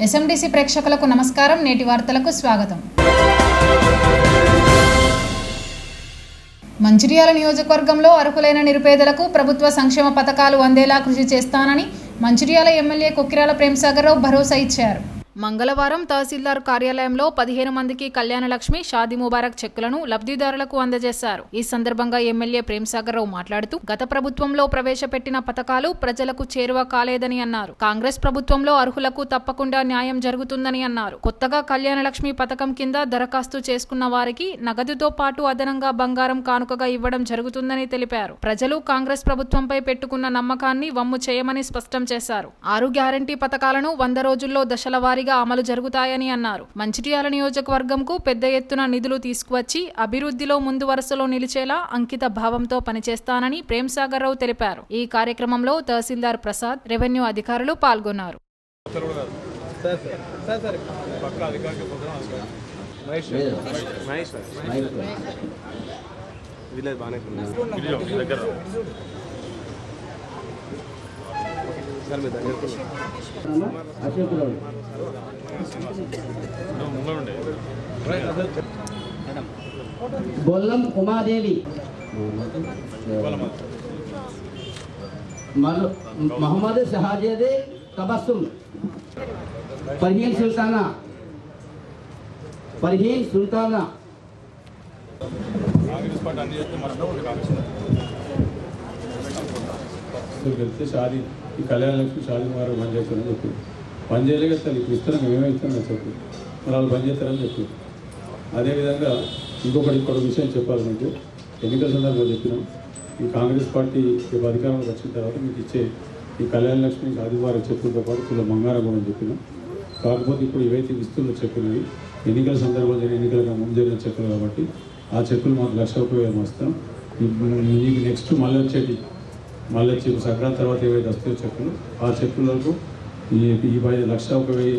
ఎస్ఎండిసి ప్రేక్షకులకు నమస్కారం. నేటి వార్తలకు స్వాగతం. మంచిర్యాల నియోజకవర్గంలో అర్హులైన నిరుపేదలకు ప్రభుత్వ సంక్షేమ పథకాలు అందేలా కృషి చేస్తానని మంచిర్యాల ఎమ్మెల్యే కొక్కిరాల ప్రేమ్సాగర్ రావు భరోసా ఇచ్చారు. మంగళవారం తహసీల్దార్ కార్యాలయంలో 15 మందికి కళ్యాణలక్ష్మి, షాదీ ముబారక్ చెక్కులను లబ్ధిదారులకు అందజేశారు. ఈ సందర్భంగా ఎమ్మెల్యే ప్రేమ్సాగర్ రావు మాట్లాడుతూ గత ప్రభుత్వంలో ప్రవేశపెట్టిన పథకాలు ప్రజలకు చేరువ కాలేదని అన్నారు. కాంగ్రెస్ ప్రభుత్వంలో అర్హులకు తప్పకుండా న్యాయం జరుగుతుందని అన్నారు. కొత్తగా కళ్యాణలక్ష్మి పథకం కింద దరఖాస్తు చేసుకున్న వారికి నగదుతో పాటు అదనంగా బంగారం కానుకగా ఇవ్వడం జరుగుతుందని తెలిపారు. ప్రజలు కాంగ్రెస్ ప్రభుత్వంపై పెట్టుకున్న నమ్మకాన్ని వమ్ము చేయమని స్పష్టం చేశారు. 6 గ్యారంటీ పథకాలను 100 రోజుల్లో దశల వారీగా అమలు జరుగుతాయని అన్నారు. మంచిర్యాల నియోజకవర్గంకు పెద్ద ఎత్తున నిధులు తీసుకువచ్చి అభివృద్ధిలో ముందు వరుసలో నిలిచేలా అంకిత భావంతో పనిచేస్తానని ప్రేమ్సాగర్ రావు తెలిపారు. ఈ కార్యక్రమంలో తహసీల్దార్ ప్రసాద్, రెవెన్యూ అధికారులు పాల్గొన్నారు. बोलम उमादेवी, मोहम्मद शहाजेदे तबस्सुम, परहीन सुल्ताना शादी कल्याण लक्ष्मी शादी मुबारक బంద్ చేస్తారని చెప్పి బంద్ చేయలేక అసలు ఇప్పుడు ఇస్తున్నాం మేమే ఇస్తున్నాం చెప్పి మరి వాళ్ళు బంద్ చేస్తారని చెప్పి అదేవిధంగా ఇంకొక విషయం చెప్పాలంటే ఎన్నికల సందర్భంగా చెప్పినాం. ఈ కాంగ్రెస్ పార్టీ అధికారంలోకి వచ్చిన తర్వాత మీకు ఇచ్చే ఈ కళ్యాణ లక్ష్మి షాదీ ముబారక్ చెప్పులతో పాటు తుల బంగారం కూడా చెప్పినాం. కాకపోతే ఇప్పుడు ఇవైతే ఇస్తున్న చెక్కులు ఎన్నికల సందర్భంలో ఎన్నికలుగా ముందు జరిగిన చెక్కులు కాబట్టి ఆ చెక్కులు మాకు 1,00,000 రూపాయలు వస్తాం. మీకు నెక్స్ట్ మళ్ళీ వచ్చి సంక్రాంతి తర్వాత ఏవైతే వస్తాయో చెక్కులు ఆ చెక్కులకు ఈ 1,00,116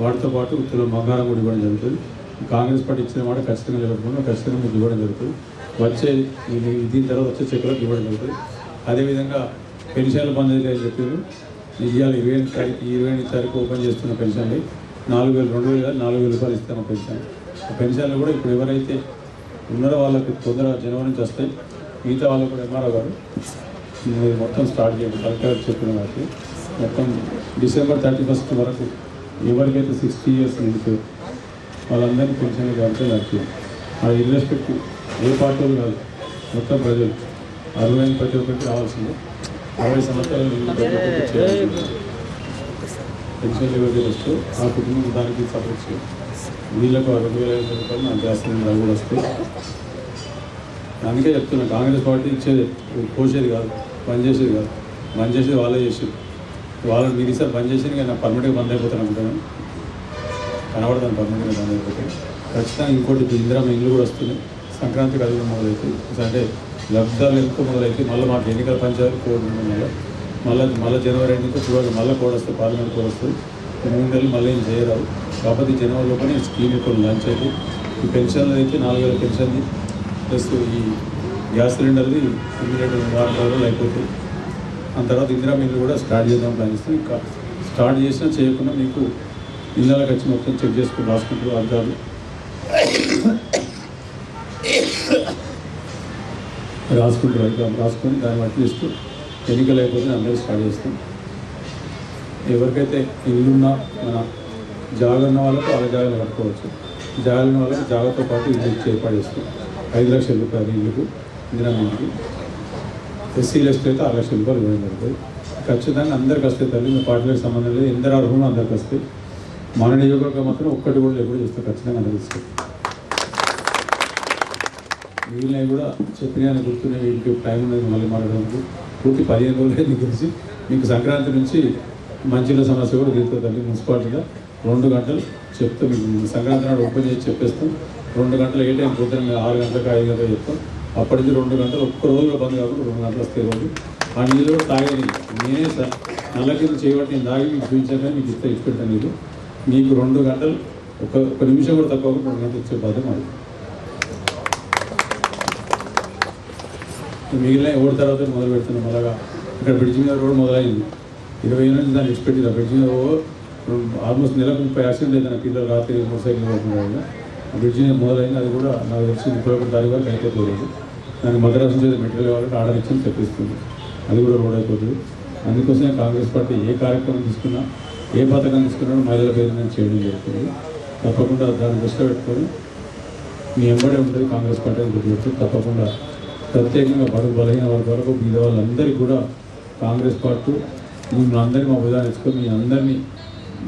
వాటితో పాటు తుల బంగారం కూడా ఇవ్వడం జరుగుతుంది. కాంగ్రెస్ పార్టీ ఇచ్చిన మాట ఖచ్చితంగా జరుగుతుంది, ఖచ్చితంగా మీకు ఇవ్వడం జరుగుతుంది. దీని తర్వాత వచ్చే చెక్కులకు ఇవ్వడం జరుగుతుంది. అదేవిధంగా పెన్షన్లు బంద్ అయితే చెప్పారు. ఇవాళ 28 తారీఖు ఓపెన్ చేస్తున్న పెన్షన్లు 4,000 రూపాయలు ఇస్తున్న పెన్షన్లు కూడా ఇప్పుడు ఎవరైతే ఉన్నారో వాళ్ళకి తొందరగా జనవరి నుంచి వస్తాయి. మిగతా వాళ్ళకు కూడా ఎంఆర్ఓ గారు మొత్తం స్టార్ట్ చేయండి. కలెక్టర్ చెప్పిన వాటికి మొత్తం December 31 వరకు ఎవరికైతే 60 years నిండితే వాళ్ళందరినీ పెన్షన్లు కాబట్టి నడిపి అది ఇర్రెస్పెక్టివ్ ఏ పార్టీ కాదు, మొత్తం ప్రజలు అర్హులైన ప్రతి ఒక్కరికి రావాల్సిందే. 60 సంవత్సరాలు పెన్షన్లు ఎవరికి వస్తూ ఆ కుటుంబం దానికి సపోర్ట్ చేయాలి. వీళ్ళకు 2,500 రూపాయలు నా గ్యాస్ సిలిండర్ కూడా వస్తాయి. అందుకే చెప్తున్నా, కాంగ్రెస్ పార్టీ ఇచ్చేది పోసేది కాదు, బంద్ చేసేది కాదు. బంద్ చేసేది వాళ్ళే చేసేది. వాళ్ళని మీరు ఈసారి బంద్ చేసేది కానీ నాకు పర్మనెంట్గా బంద్ అయిపోతాను అనుకుంటాను. కనబడతాను పర్మనెంట్గా బంద్ అయిపోతాయి. ఖచ్చితంగా ఇంకోటి ఇందిరా ఇల్లు కూడా వస్తుంది. సంక్రాంతికి అది మొదలవుతుంది. అంటే లబ్ధాలు ఎందుకు మొదలైతే మళ్ళీ మాకు ఎన్నికల పంచాయతీ కోడ్ ఉండడం వల్ల మళ్ళీ జనవరి నుంచి చూడాలి. మళ్ళీ కోడ్ వస్తుంది, పార్లమెంట్ కోడ్ వస్తుంది. 3 నెలలు మళ్ళీ ఏం చేయరావు. కాకపోతే జనవరి లోపల ఈ స్కీమ్ ఇప్పుడు లాంచ్ అయితే ఈ పెన్షన్లు అయితే 4,000 పెన్షన్ది ప్లస్ ఈ గ్యాస్ సిలిండర్ది ఇమీడియట్ 6 రోజులు అయిపోతుంది. ఆ తర్వాత ఇందిరా మిల్లు కూడా స్టార్ట్ చేద్దాం ప్లాన్ చేస్తాం. ఇంకా స్టార్ట్ చేసినా చేయకుండా మీకు ఇళ్ళకి వచ్చి మొత్తం చెక్ చేసుకుని రాసుకుంటారు అర్థాలు రాసుకొని దాన్ని అట్లీస్ట్ ఎన్నికలు అయిపోతే అందరూ స్టార్ట్ చేస్తాం. ఎవరికైతే ఇల్లున్నా మన జాగా ఉన్న వాళ్ళకు వాళ్ళ జాగాలు కట్టుకోవచ్చు. జాగా ఉన్న వాళ్ళకి జాగాతో పాటు ఇల్లు ఇచ్చి ఏర్పాటు చేస్తాం. 5,00,000 రూపాయలు ఇల్లుకు ఇందిరా మిల్లుకి. ఎస్సీ లిస్ట్ అయితే 6,00,000 రూపాయలు ఇవ్వడం జరుగుతుంది. ఖచ్చితంగా అందరికి వస్తాయి తల్లి. మీ పార్టీలకు సంబంధం లేదు, ఎందరు అర్హులు అందరికి వస్తాయి. మన నియోజకవర్గం మాత్రం ఒక్కటి కూడా ఎప్పుడు చేస్తాం. ఖచ్చితంగా అందరికి వస్తాయి. వీళ్ళని కూడా చెప్పిన గుర్తున్న వీళ్ళకి టైం ఉన్నది మళ్ళీ మాట్లాడడానికి. పూర్తి 15 రోజులు తెలిసి మీకు సంక్రాంతి నుంచి మంచిల సమస్య కూడా తీరుతుంది. మున్సిపాలిటీలో 2 గంటలు చెప్తాం. మీకు సంక్రాంతి నాడు ఓపెన్ చేసి చెప్పేస్తాం. 2 గంటలు ఏ టైం పొద్దున్న 6 గంటలకు 5 గంటలకు చెప్తాం. అప్పటి నుంచి 2 గంటలు ఒక్క రోజులో బంద్ కాకుండా 2 గంటలు వస్తాయి రోజు. ఆ నీళ్ళు కూడా తాగేది నేనే సార్ నల్ల కింద చేయబట్టి నేను తాగి మీకు చూపించాక మీకు ఇష్టపెడతాను. నీళ్ళు మీకు 2 గంటలు ఒక నిమిషం కూడా తక్కువ 2 గంటలు ఇచ్చే బాధ్యత మాది. మిగిలిన ఓడి తర్వాత మొదలు పెడుతున్నాం. అలాగా ఇక్కడ బ్రిడ్జి మీద రోడ్ మొదలైంది 20 నుంచి దాన్ని ఎక్స్పెక్ట్ బ్రిడ్జి మీద ఆల్మోస్ట్ నెలకు 30 యాక్సిడెంట్ అయితే పిల్లలు రాత్రి మోటార్ సైకిల్ పోకుండా ఆ బ్రిడ్జి మీద మొదలైంది. అది కూడా నాకు తెలిసి 31 తారీఖు వరకు అయిపోతుంది. దానికి మద్రాసు నుంచి మెటీరియల్ వాళ్ళకి ఆర్డర్ ఇచ్చి తెప్పిస్తుంది. అది కూడా రోడ్ అయిపోతుంది. అందుకోసమే కాంగ్రెస్ పార్టీ ఏ కార్యక్రమం తీసుకున్నా ఏ పథకం తీసుకున్నా మహిళల పేరు మీద చేయడం జరుగుతుంది. తప్పకుండా దాన్ని దృష్టిలో పెట్టుకొని మీ ఎంబడే ఉంటుంది కాంగ్రెస్ పార్టీ అని గుర్తుపెడుతుంది. తప్పకుండా ప్రత్యేకంగా బడుగు బలహీన వర్గాలకు బీద వాళ్ళందరికీ కూడా కాంగ్రెస్ పార్టీ మిమ్మల్ని అందరినీ మా విధానించుకొని మీ అందరినీ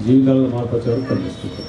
జీవితాలలో మార్పు వచ్చే వరకు పనిచేస్తుంది.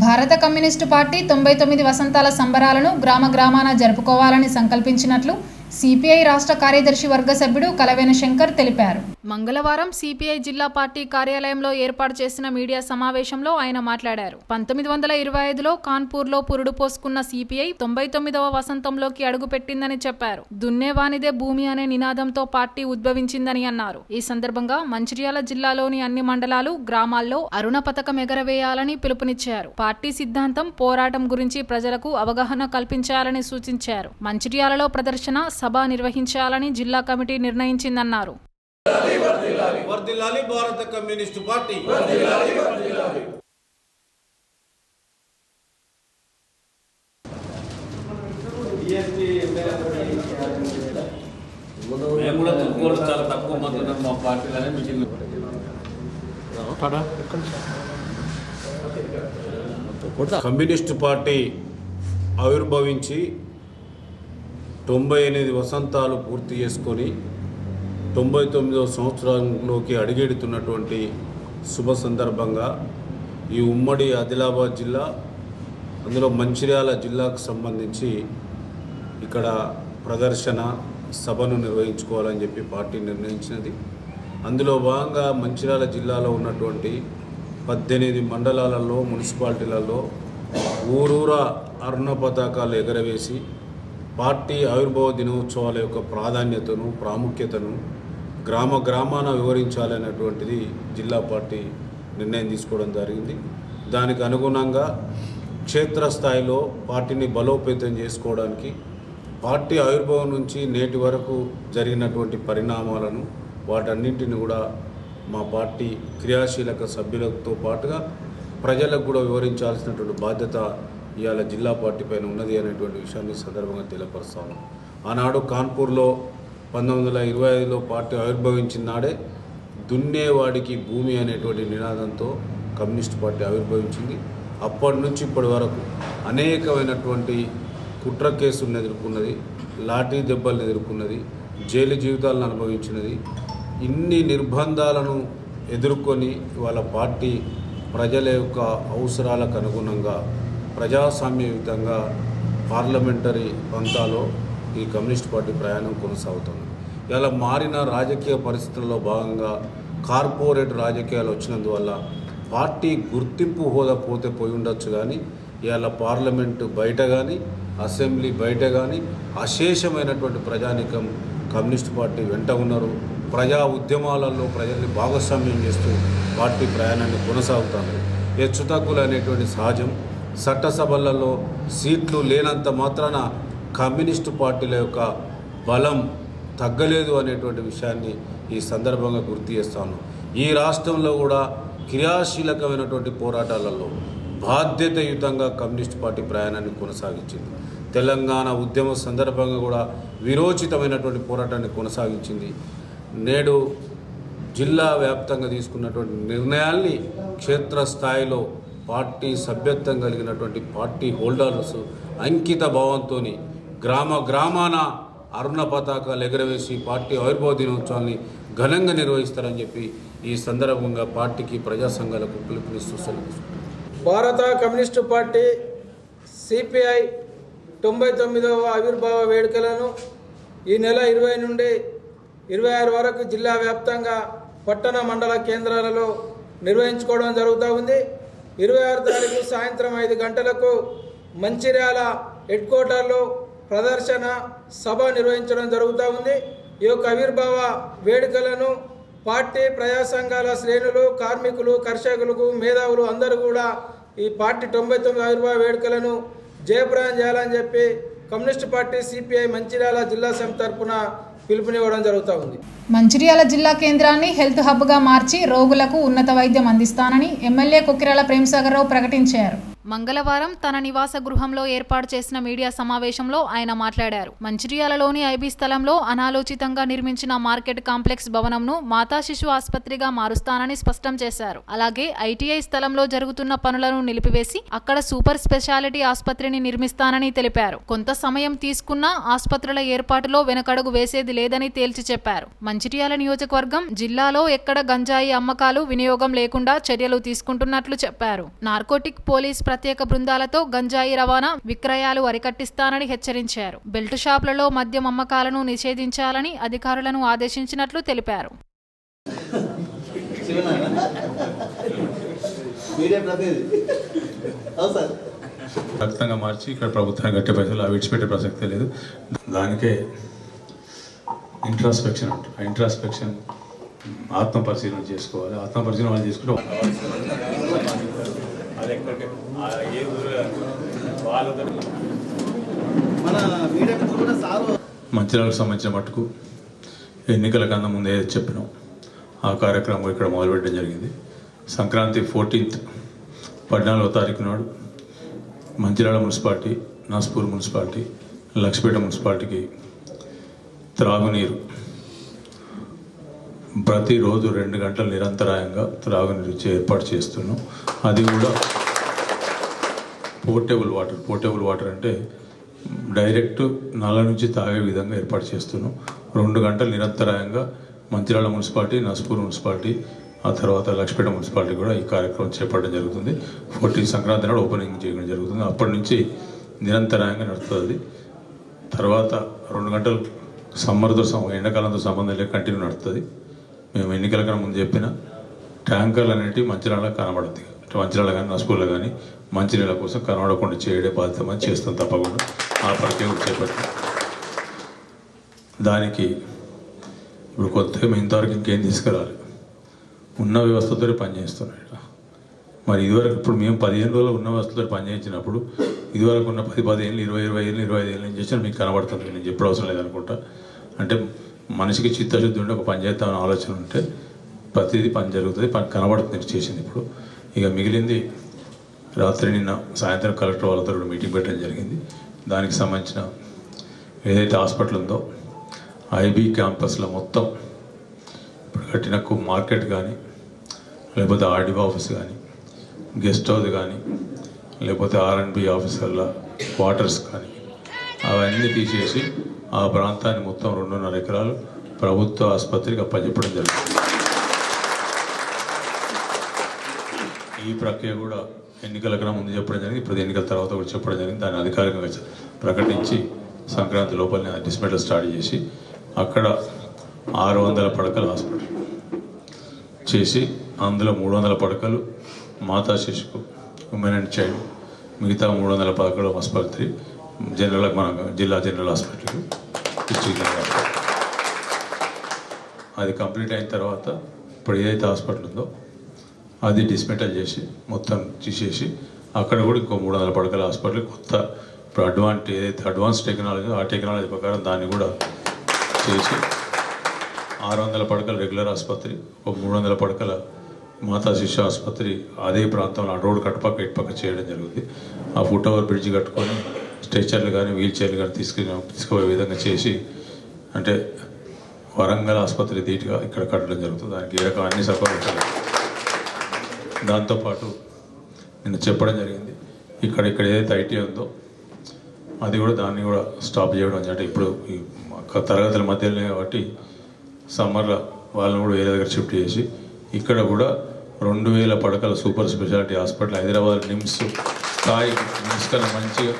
భారత కమ్యూనిస్టు పార్టీ 99 వసంతాల సంబరాలను గ్రామాన జరుపుకోవాలని సంకల్పించినట్లు సిపిఐ రాష్ట్ర కార్యదర్శి వర్గ సభ్యుడు కలవేన శంకర్ తెలిపారు. మంగళవారం సిపిఐ జిల్లా పార్టీ కార్యాలయంలో ఏర్పాటు చేసిన మీడియా సమావేశంలో ఆయన మాట్లాడారు. 1925లో కాన్పూర్లో పురుడు పోసుకున్న సిపిఐ 99వ వసంతంలోకి అడుగుపెట్టిందని చెప్పారు. దున్నేవానిదే భూమి అనే నినాదంతో పార్టీ ఉద్భవించిందని అన్నారు. ఈ సందర్భంగా మంచిర్యాల జిల్లాలోని అన్ని మండలాలు, గ్రామాల్లో అరుణ పథకం ఎగరవేయాలని పిలుపునిచ్చారు. పార్టీ సిద్ధాంతం, పోరాటం గురించి ప్రజలకు అవగాహన కల్పించాలని సూచించారు. మంచిర్యాలలో ప్రదర్శన సభ నిర్వహించాలని జిల్లా కమిటీ నిర్ణయించిందన్నారు. వర్ధిల్లాలి భారత కమ్యూనిస్టు పార్టీ. మేము కూడా తక్కువ చాలా తక్కువ మంది ఉన్నాం మా పార్టీలోనే మీటింగ్. కమ్యూనిస్టు పార్టీ ఆవిర్భవించి 98 వసంతాలు పూర్తి చేసుకొని 99వ సంవత్సరంలోకి అడుగెడుతున్నటువంటి శుభ సందర్భంగా ఈ ఉమ్మడి ఆదిలాబాద్ జిల్లా, అందులో మంచిర్యాల జిల్లాకు సంబంధించి ఇక్కడ ప్రదర్శన సభను నిర్వహించుకోవాలని చెప్పి పార్టీ నిర్ణయించినది. అందులో భాగంగా మంచిర్యాల జిల్లాలో ఉన్నటువంటి 18 మండలాలలో, మున్సిపాలిటీలలో ఊరూరా అరుణ పతాకాలు ఎగరవేసి పార్టీ ఆవిర్భావ దినోత్సవాల యొక్క ప్రాధాన్యతను, ప్రాముఖ్యతను గ్రామాన వివరించాలనేటువంటిది జిల్లా పార్టీ నిర్ణయం తీసుకోవడం జరిగింది. దానికి అనుగుణంగా క్షేత్రస్థాయిలో పార్టీని బలోపేతం చేసుకోవడానికి పార్టీ ఆవిర్భావం నుంచి నేటి వరకు జరిగినటువంటి పరిణామాలను, వాటన్నింటిని కూడా మా పార్టీ క్రియాశీలక సభ్యులతో పాటుగా ప్రజలకు కూడా వివరించాల్సినటువంటి బాధ్యత ఇవాళ జిల్లా పార్టీ పైన ఉన్నది అనేటువంటి విషయాన్ని సందర్భంగా తెలియపరుస్తాను. ఆనాడు కాన్పూర్లో 1925లో పార్టీ ఆవిర్భవించిన నాడే దున్నేవాడికి భూమి అనేటువంటి నినాదంతో కమ్యూనిస్ట్ పార్టీ ఆవిర్భవించింది. అప్పటి నుంచి ఇప్పటి వరకు అనేకమైనటువంటి కుట్ర కేసులను ఎదుర్కొన్నది, లాఠీ దెబ్బలను ఎదుర్కొన్నది, జైలు జీవితాలను అనుభవించినది. ఇన్ని నిర్బంధాలను ఎదుర్కొని వాళ్ళ పార్టీ ప్రజల యొక్క అవసరాలకు అనుగుణంగా ప్రజాస్వామ్యయుతంగా పార్లమెంటరీ పంతాలో ఈ కమ్యూనిస్ట్ పార్టీ ప్రయాణం కొనసాగుతుంది. ఇలా మారిన రాజకీయ పరిస్థితుల్లో భాగంగా కార్పొరేట్ రాజకీయాలు వచ్చినందువల్ల పార్టీ గుర్తింపు హోదా పోయి ఉండొచ్చు, కానీ ఇవాళ పార్లమెంటు బయట కానీ, అసెంబ్లీ బయట కానీ అశేషమైనటువంటి ప్రజానికం కమ్యూనిస్ట్ పార్టీ వెంట ఉన్నారు. ప్రజా ఉద్యమాలలో ప్రజల్ని భాగస్వామ్యం చేస్తూ పార్టీ ప్రయాణాన్ని కొనసాగుతున్నారు. హెచ్చుతగ్గులు అనేటువంటి సహజం. చట్టసభలలో సీట్లు లేనంత మాత్రాన కమ్యూనిస్టు పార్టీల యొక్క బలం తగ్గలేదు అనేటువంటి విషయాన్ని ఈ సందర్భంగా గుర్తు చేస్తాను. ఈ రాష్ట్రంలో కూడా క్రియాశీలకమైనటువంటి పోరాటాలలో బాధ్యతయుతంగా కమ్యూనిస్ట్ పార్టీ ప్రయాణాన్ని కొనసాగించింది. తెలంగాణ ఉద్యమ సందర్భంగా కూడా విరోచితమైనటువంటి పోరాటాన్ని కొనసాగించింది. నేడు జిల్లా వ్యాప్తంగా తీసుకున్నటువంటి నిర్ణయాల్ని క్షేత్రస్థాయిలో పార్టీ సభ్యత్వం కలిగినటువంటి పార్టీ హోల్డర్స్ అంకిత భావంతో గ్రామాన అరుణ పతాకాలు ఎగరవేసి పార్టీ ఆవిర్భావ దినోత్సవాన్ని ఘనంగా నిర్వహిస్తారని చెప్పి ఈ సందర్భంగా పార్టీకి, ప్రజా సంఘాలకు పిలుపునిస్తూ సెలవు. భారత కమ్యూనిస్టు పార్టీ సిపిఐ 99వ ఆవిర్భావ వేడుకలను ఈ నెల 20 నుండి 26 వరకు జిల్లా వ్యాప్తంగా పట్టణ మండల కేంద్రాలలో నిర్వహించుకోవడం జరుగుతూ ఉంది. 26 తారీఖు సాయంత్రం 5 గంటలకు మంచిర్యాల హెడ్ క్వార్టర్లో ప్రదర్శన సభ నిర్వహించడం జరుగుతూ ఉంది. ఈ యొక్క ఆవిర్భావ వేడుకలను పార్టీ, ప్రజా సంఘాల శ్రేణులు, కార్మికులు, కర్షకులకు, మేధావులు అందరూ కూడా ఈ పార్టీ 99వ ఆవిర్భావ వేడుకలను జయప్రదం చేయాలని చెప్పి కమ్యూనిస్ట్ పార్టీ సిపిఐ మంచిర్యాల జిల్లా సమితి తరఫున పిలుపునివ్వడం జరుగుతూ ఉంది. మంచిర్యాల జిల్లా కేంద్రాన్ని హెల్త్ హబ్గా మార్చి రోగులకు ఉన్నత వైద్యం అందిస్తానని ఎమ్మెల్యే కొక్కిరాల ప్రేమసాగర్ రావు ప్రకటించారు. మంగళవారం తన నివాస గృహంలో ఏర్పాటు చేసిన మీడియా సమావేశంలో ఆయన మాట్లాడారు. మంచిర్యాలలోని ఐబీ స్థలంలో అనాలోచితంగా నిర్మించిన మార్కెట్ కాంప్లెక్స్ భవనంను మాతా శిశు ఆసుపత్రిగా మారుస్తానని స్పష్టం చేశారు. అలాగే ఐటీఐ స్థలంలో జరుగుతున్న పనులను నిలిపివేసి అక్కడ సూపర్ స్పెషాలిటీ ఆసుపత్రిని నిర్మిస్తానని తెలిపారు. కొంత సమయం తీసుకున్న ఆసుపత్రుల ఏర్పాటులో వెనకడుగు వేసేది లేదని తేల్చి చెప్పారు. మంచిర్యాల నియోజకవర్గం జిల్లాలో ఎక్కడ గంజాయి అమ్మకాలు వినియోగం లేకుండా చర్యలు తీసుకుంటున్నట్లు చెప్పారు. నార్కోటిక్ పోలీస్ ప్రత్యేక బృందాలతో గంజాయి రవాణా విక్రయాలు అరికట్టిస్తానని హెచ్చరించారు. బెల్ట్ షాపులలో మద్యం అమ్మకాలను నిషేధించాలని అధికారులను ఆదేశించినట్లు తెలిపారు. ఖచ్చితంగా మార్చి ఇక్కడ ప్రభుత్వానికి కట్టే పైసలు అవి విడిచిపెట్టే ప్రసక్తే లేదు. దానికే ఇంట్రాస్పెక్షన్ అంటారు. ఆ ఇంట్రాస్పెక్షన్ ఆత్మ పరిశీలన చేసుకోవాలి. ఆత్మ పరిశీలన వాళ్ళు చేసుకుంటే మంచిర్యాలకు సంబంధించిన మట్టుకు ఎన్నికల కన్నా ముందే చెప్పినాం. ఆ కార్యక్రమం ఇక్కడ మొదలుపెట్టడం జరిగింది. సంక్రాంతి 14th 14వ తారీఖు నాడు మంచిర్యాల మున్సిపాలిటీ, నాస్పూర్ మున్సిపాలిటీ, లక్ష్మీపేట మున్సిపాలిటీకి త్రాగునీరు ప్రతిరోజు 2 గంటలు నిరంతరాయంగా త్రాగునీరు ఏర్పాటు చేస్తున్నాం. అది కూడా పోర్టబుల్ వాటర్ అంటే డైరెక్ట్ నల్ల నుంచి తాగే విధంగా ఏర్పాటు చేస్తున్నాం. 2 గంటలు నిరంతరాయంగా మంచిర్యాల మున్సిపాలిటీ, నాస్పూర్ మున్సిపాలిటీ, ఆ తర్వాత లక్ష్మీపేట మున్సిపాలిటీ కూడా ఈ కార్యక్రమం చేపట్టడం జరుగుతుంది. 14 సంక్రాంతి నాడు ఓపెనింగ్ చేయడం జరుగుతుంది. అప్పటి నుంచి నిరంతరాయంగా నడుస్తుంది. తర్వాత 2 గంటలు సమ్మర్తో ఎండాకాలంతో సంబంధం లేక కంటిన్యూ నడుస్తుంది. మేము ఎన్నికల కన్నా ముందు చెప్పిన ట్యాంకర్లు అనేవి మంచిర్యాల కనబడుతుంది. మంచిర్యాల కానీ నాస్పూర్లో కానీ మంచినీళ్ళ కోసం కనబడకుండా చేయడే బాధ్యత మనం చేస్తాం. తప్పకుండా ఆ ప్రక్రియ చేపట్టి దానికి ఇప్పుడు కొత్తగా ఇంతవరకు ఇంకేం తీసుకురాలి. ఉన్న వ్యవస్థతో పనిచేస్తున్నాయి. మరి ఇదివరకు ఇప్పుడు మేము 15 రోజులు ఉన్న వ్యవస్థతో పనిచేయించినప్పుడు ఇదివరకు ఉన్న 10 ఏళ్ళు 20 ఏళ్ళు 25 ఏళ్ళు ఏం చేసినా మీకు కనబడుతుంది. నేను చెప్పడం అవసరం లేదనుకుంటా. అంటే మనిషికి చిత్తశుద్ధి ఉంటే ఒక పని చేద్దామని ఆలోచన ఉంటే ప్రతిదీ పని జరుగుతుంది, పని కనబడుతుంది చేసింది. ఇప్పుడు ఇక మిగిలింది రాత్రి నిన్న సాయంత్రం కలెక్టర్ వాళ్ళతో మీటింగ్ పెట్టడం జరిగింది. దానికి సంబంధించిన ఏదైతే హాస్పిటల్ ఉందో ఐబీ క్యాంపస్లో మొత్తం ఇప్పుడు కట్టిన మార్కెట్ కానీ, లేకపోతే ఆర్డీఓ ఆఫీస్ కానీ, గెస్ట్ హౌస్ కానీ, లేకపోతే R&B ఆఫీసర్ల క్వార్టర్స్ కానీ అవన్నీ తీసేసి ఆ ప్రాంతాన్ని మొత్తం 2.5 ఎకరాలు ప్రభుత్వ ఆసుపత్రికి అప్పచెప్పడం జరుగుతుంది. ఈ ప్రక్రియ కూడా ఎన్నికల కన్నా ముందు చెప్పడం జరిగింది. ఇప్పుడు ఎన్నికల తర్వాత కూడా చెప్పడం జరిగింది. దాన్ని అధికారికంగా ప్రకటించి సంక్రాంతి లోపలనే డిస్మెంటల్ స్టార్ట్ చేసి అక్కడ 600 పడకల హాస్పిటల్ చేసి అందులో 300 పడకలు మాతా శిశుకు, ఉమెన్ అండ్ చైల్డ్, మిగతా 300 పడకల ఆసుపత్రి జనరల్ మన జిల్లా general hospital, district general hospital. అది కంప్లీట్ అయిన తర్వాత ఇప్పుడు ఏదైతే హాస్పిటల్ ఉందో అది డిస్మెంటల్ చేసి మొత్తం తీసేసి అక్కడ కూడా ఇంకో 300 పడకల హాస్పిటల్ కొత్త ఇప్పుడు ఏదైతే అడ్వాన్స్ టెక్నాలజీ ఆ టెక్నాలజీ ప్రకారం దాన్ని కూడా చేసి 600 పడకల రెగ్యులర్ ఆసుపత్రి, ఒక 300 పడకల మాతా శిశు ఆసుపత్రి అదే ప్రాంతంలో ఆ రోడ్డు కట్టుపక్క ఇటుపక్క చేయడం జరుగుతుంది. ఆ ఫుట్ ఓవర్ బ్రిడ్జ్ కట్టుకొని స్ట్రెచర్లు కానీ వీల్ చైర్లు కానీ తీసుకుపోయే విధంగా చేసి అంటే వరంగల్ ఆసుపత్రి ధీటుగా ఇక్కడ కట్టడం జరుగుతుంది. దానికి ఏ రకం అన్ని సౌకర్యాలు. దాంతోపాటు నిన్న చెప్పడం జరిగింది ఇక్కడ ఏదైతే ఐటీ ఉందో అది కూడా దాన్ని కూడా స్టాప్ చేయడం. అంటే ఇప్పుడు ఈ తరగతుల మధ్యలోనే కాబట్టి సమ్మర్లో వాళ్ళని కూడా వేరే దగ్గర షిఫ్ట్ చేసి ఇక్కడ కూడా 2000 పడకల super speciality hospital Hyderabad NIMS స్థాయి నిమ్స్ కన్నా మంచిగా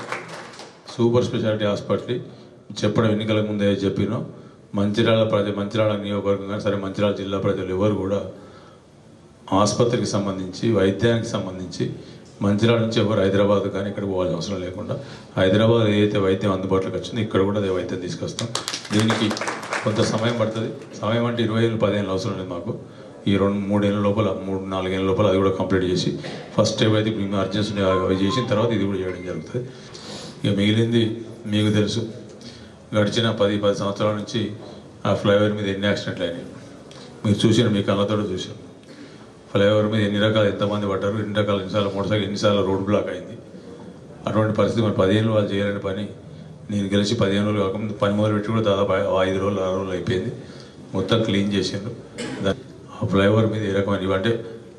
సూపర్ స్పెషాలిటీ హాస్పిటల్ చెప్పడం ఎన్నికల ముందే చెప్పినాం. మంచిర్యాల నియోజకవర్గం కానీ సరే మంచిర్యాల జిల్లా ప్రజలు ఎవరు కూడా ఆసుపత్రికి సంబంధించి వైద్యానికి సంబంధించి మంచిర్యాల నుంచి ఎవరు హైదరాబాద్ కానీ ఇక్కడ పోవాల్సిన అవసరం లేకుండా హైదరాబాద్ ఏదైతే వైద్యం అందుబాటులోకి వచ్చిందో ఇక్కడ కూడా అదే వైద్యం తీసుకొస్తాం. దీనికి కొంత సమయం పడుతుంది. సమయం అంటే 20 ఏళ్ళు 10 ఏళ్ళు అవసరం లేదు మాకు. ఈ 2-3 ఏళ్ళ లోపల 3-4 ఏళ్ళ లోపల అది కూడా కంప్లీట్ చేసి ఫస్ట్ స్టెప్ అయితే మేము అర్జెన్సీ అవి చేసిన తర్వాత ఇది కూడా చేయడం జరుగుతుంది. ఇక మిగిలింది మీకు తెలుసు, గడిచిన 10 సంవత్సరాల నుంచి ఆ ఫ్లైఓవర్ మీద ఎన్ని యాక్సిడెంట్లు అయినాయి మీరు చూసిన మీ కళ్ళతో చూసాం. ఫ్లైఓవర్ మీద ఎన్ని రకాలు ఎంతమంది పడ్డారు, ఎన్ని రకాల ఎన్నిసార్లు మోటార్ సైకిల్ ఎన్నిసార్లు రోడ్ బ్లాక్ అయింది. అటువంటి పరిస్థితి మరి 15 ఏళ్ళు వాళ్ళు చేయలేని పని నేను గెలిచి 15 రోజులు కాకముందు పని మొదలుపెట్టి కూడా దాదాపు 5 రోజులు 6 రోజులు అయిపోయింది. మొత్తం క్లీన్ చేసిండ్రు. ఆ ఫ్లైఓవర్ మీద ఏ రకమైన ఇవంటే